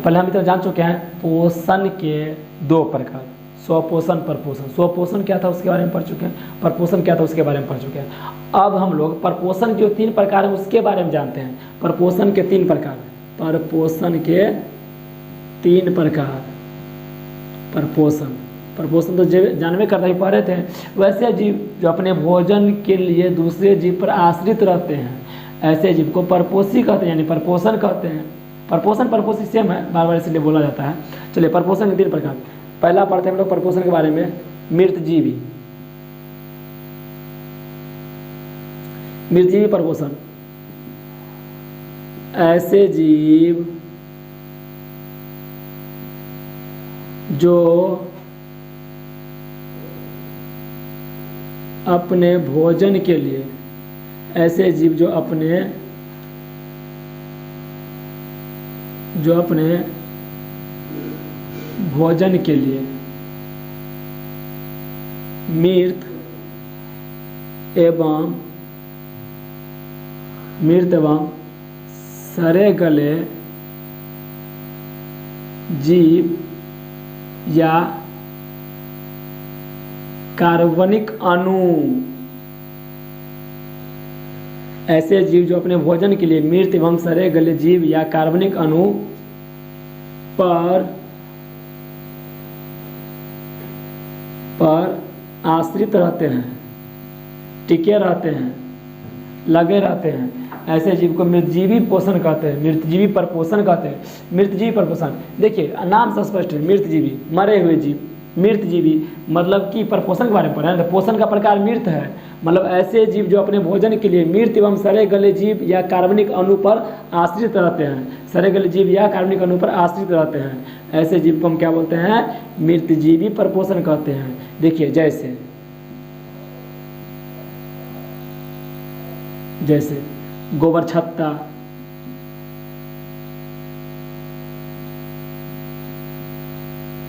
पहले हम इतना जान चुके हैं पोषण के दो प्रकार, स्वपोषण परपोषण। स्वपोषण क्या था उसके बारे में पढ़ चुके हैं, परपोषण क्या था उसके बारे में पढ़ चुके हैं। अब हम लोग परपोषण के जो 3 प्रकार हैं उसके बारे में जानते हैं। परपोषण के 3 प्रकार, परपोषण के 3 प्रकार। परपोषण, परपोषण तो जानवे करता ही पढ़ रहे थे। वैसे जीव जो अपने भोजन के लिए दूसरे जीव पर आश्रित रहते हैं, ऐसे जीव को परपोषी कहते हैं, यानी परपोषण कहते हैं। परपोषण परपोषी सेम है, बार बार इसलिए बोला जाता है। चलिए परपोषण के 3 प्रकार। पहला पढ़ते हैं हम लोग परपोषण के बारे में, मृतजीवी। मृतजीवी परपोषण, ऐसे जीव जो अपने भोजन के लिए, ऐसे जीव जो अपने भोजन के लिए मृत एवं सड़े गले जीव या कार्बनिक अणु, ऐसे जीव जो अपने भोजन के लिए मृत एवं सड़े गले जीव या कार्बनिक अणु पर आश्रित रहते हैं, टिके रहते हैं, लगे रहते हैं, ऐसे जीव को मृतजीवी पोषण कहते हैं, मृतजीवी परपोषण कहते हैं। मृतजीवी परपोषण, देखिए नाम से स्पष्ट है, मृतजीवी मरे हुए जीव, मृतजीवी मतलब कि परपोषण के बारे में पढ़ा है, तो पोषण का प्रकार मृत है, मतलब ऐसे जीव जो अपने भोजन के लिए मृत एवं सड़े गले जीव या कार्बनिक अणु पर आश्रित रहते हैं, सड़े गले जीव या कार्बनिक अणु पर आश्रित रहते हैं, ऐसे जीव को हम क्या बोलते हैं, मृतजीवी परपोषण कहते हैं। देखिए जैसे गोबर छत्ता,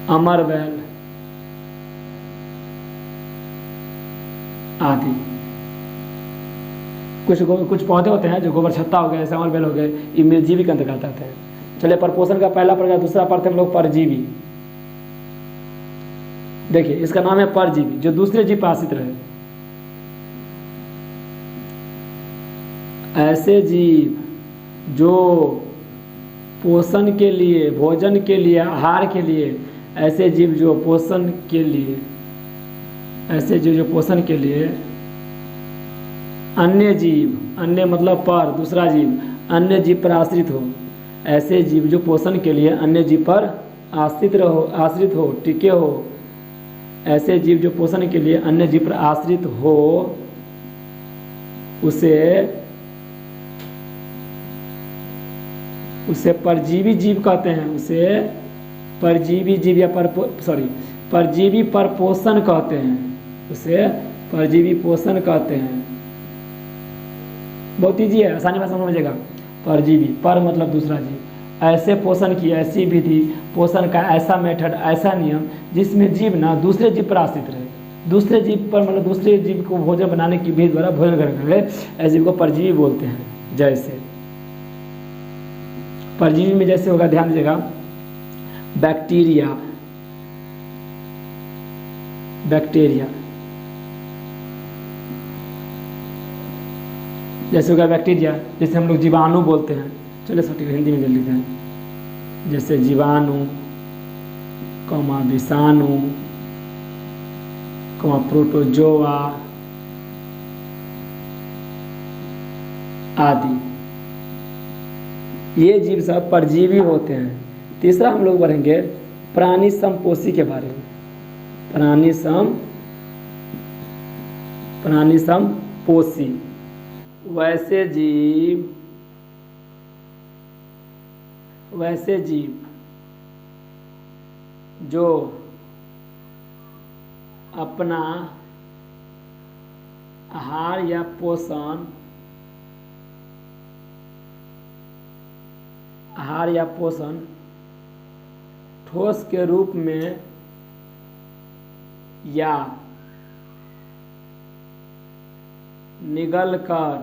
अमरवेल आदि। कुछ पौधे होते हैं जो गोबर छत्ता हो गए, जैसे अमरवेल हो गए, ये मृतजीवी के अंतर्गत आते हैं। चलिए परपोषण का पहला प्रकार। दूसरा पढ़ते हम लोग परजीवी। देखिए इसका नाम है परजीवी, जो दूसरे जीव पर आश्रित रहे। ऐसे जीव जो पोषण के लिए, भोजन के लिए, आहार के लिए, ऐसे जीव जो पोषण के लिए, ऐसे जीव जो पोषण के लिए अन्य जीव, अन्य मतलब पर, दूसरा जीव, अन्य जीव पर आश्रित हो, ऐसे जीव जो पोषण के लिए अन्य जीव पर आश्रित हो, टिके हो, ऐसे जीव जो पोषण के लिए अन्य जीव पर आश्रित हो, उसे परजीवी जीव कहते हैं। उसे परजीवी जीव या परजीवी परपोषण कहते हैं। उसे परजीवी पोषण कहते हैं। बहुत ईजी है, आसानी भाषा में समझेगा। परजीवी, पर मतलब दूसरा जीव, ऐसे पोषण की ऐसी विधि, पोषण का ऐसा मेथड, ऐसा नियम जिसमें जीव ना दूसरे जीव पर आश्रित रहे, दूसरे जीव पर मतलब दूसरे जीव को भोजन बनाने की विधि द्वारा भोजन ग्रहण करे, ऐसे जीव को परजीवी बोलते हैं। जैसे परजीवी में जैसे होगा, ध्यान दीजिएगा, बैक्टीरिया, जैसे होगा बैक्टीरिया, जैसे हम लोग जीवाणु बोलते हैं। चलिए सटीक हिंदी में ले लेते हैं। जैसे जीवाणु, विषाणु, प्रोटोजोआ आदि, ये जीव सब परजीवी होते हैं। तीसरा हम लोग बढ़ेंगे प्राणी समपोषी के बारे में। प्राणी समपोषी, वैसे जीव जो अपना आहार या पोषण ठोस के रूप में या निगल कर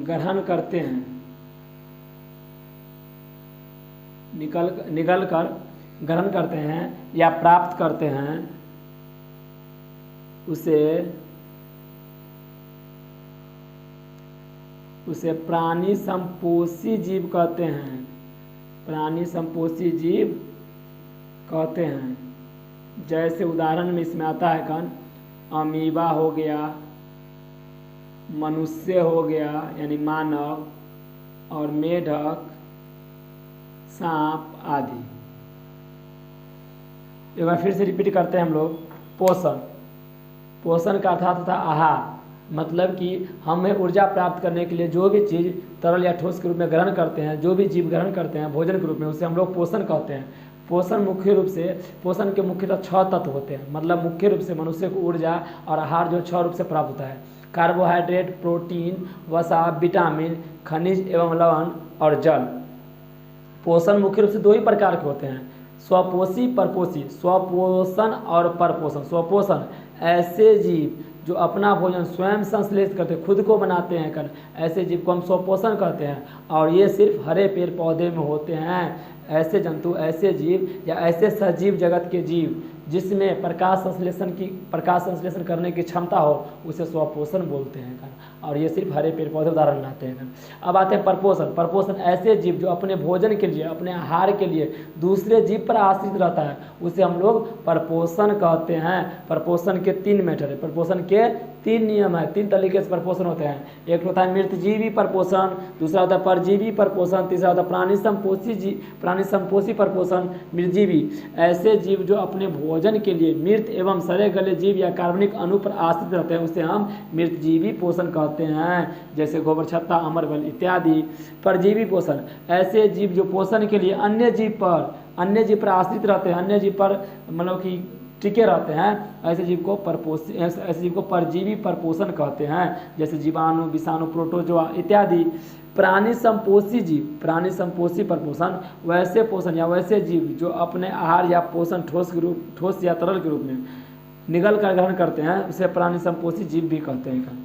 ग्रहण करते हैं, निगल कर ग्रहण करते हैं या प्राप्त करते हैं उसे प्राणी संपोषी जीव कहते हैं। प्राणी संपोषी जीव कहते हैं। जैसे उदाहरण में इसमें आता है कौन, अमीबा हो गया, मनुष्य हो गया यानी मानव, और मेढक, सांप आदि। एक बार फिर से रिपीट करते हैं हम लोग। पोषण, पोषण का अर्थात होता है आहार, मतलब कि हमें ऊर्जा प्राप्त करने के लिए जो भी चीज़ तरल या ठोस के रूप में ग्रहण करते हैं, जो भी जीव ग्रहण करते हैं भोजन के रूप में, उसे हम लोग पोषण कहते हैं। पोषण मुख्य रूप से, पोषण के मुख्यतः 6 तत्व होते हैं, मतलब मुख्य रूप से मनुष्य को ऊर्जा और आहार जो 6 रूप से प्राप्त होता है। कार्बोहाइड्रेट, प्रोटीन, वसा, विटामिन, खनिज एवं लवण और जल। पोषण मुख्य रूप से 2 ही प्रकार के होते हैं, स्वपोषी, परपोषी। स्वपोषण और परपोषण। स्वपोषण ऐसे जीव जो अपना भोजन स्वयं संश्लेषित करते, खुद को बनाते हैं कर, ऐसे जीव को हम स्वपोषण कहते हैं। और ये सिर्फ हरे पेड़ पौधे में होते हैं। ऐसे जंतु, ऐसे जीव या ऐसे सजीव जगत के जीव जिसमें प्रकाश संश्लेषण करने की क्षमता हो, उसे स्वपोषण बोलते हैं। और ये सिर्फ हरे पेड़ पौधे उदाहरण लाते हैं। अब आते हैं परपोषण। परपोषण ऐसे जीव जो अपने भोजन के लिए, अपने आहार के लिए दूसरे जीव पर आश्रित रहता है, उसे हम लोग परपोषण कहते हैं। परपोषण के 3 मेथड है, परपोषण के 3 नियम है, 3 तरीके से परपोषण होते हैं। एक होता है मृतजीवी परपोषण, दूसरा होता है परजीवी परपोषण, तीसरा होता है प्राणी संपोषी परपोषण। मृतजीवी ऐसे जीव जो अपने भोजन के लिए मृत एवं सड़े गले जीव या कार्बनिक अणु पर आश्रित रहते हैं, उसे हम मृतजीवी पोषण कहते हैं, जैसे गोबर छत्ता, अमरबल इत्यादि। परजीवी पोषण ऐसे जीव जो पोषण के लिए अन्य जीव पर आश्रित रहते हैं, अन्य जीव पर मतलब कि टिके रहते हैं, ऐसे जीव को परजीवी परपोषण कहते हैं, जैसे जीवाणु, विषाणु, प्रोटोजोआ इत्यादि। प्राणी संपोषी जीव, प्राणी संपोषी परपोषण वैसे पोषण या वैसे जीव जो अपने आहार या पोषण ठोस या तरल के रूप में निगल कर ग्रहण करते हैं, उसे प्राणी संपोषी जीव भी कहते हैं।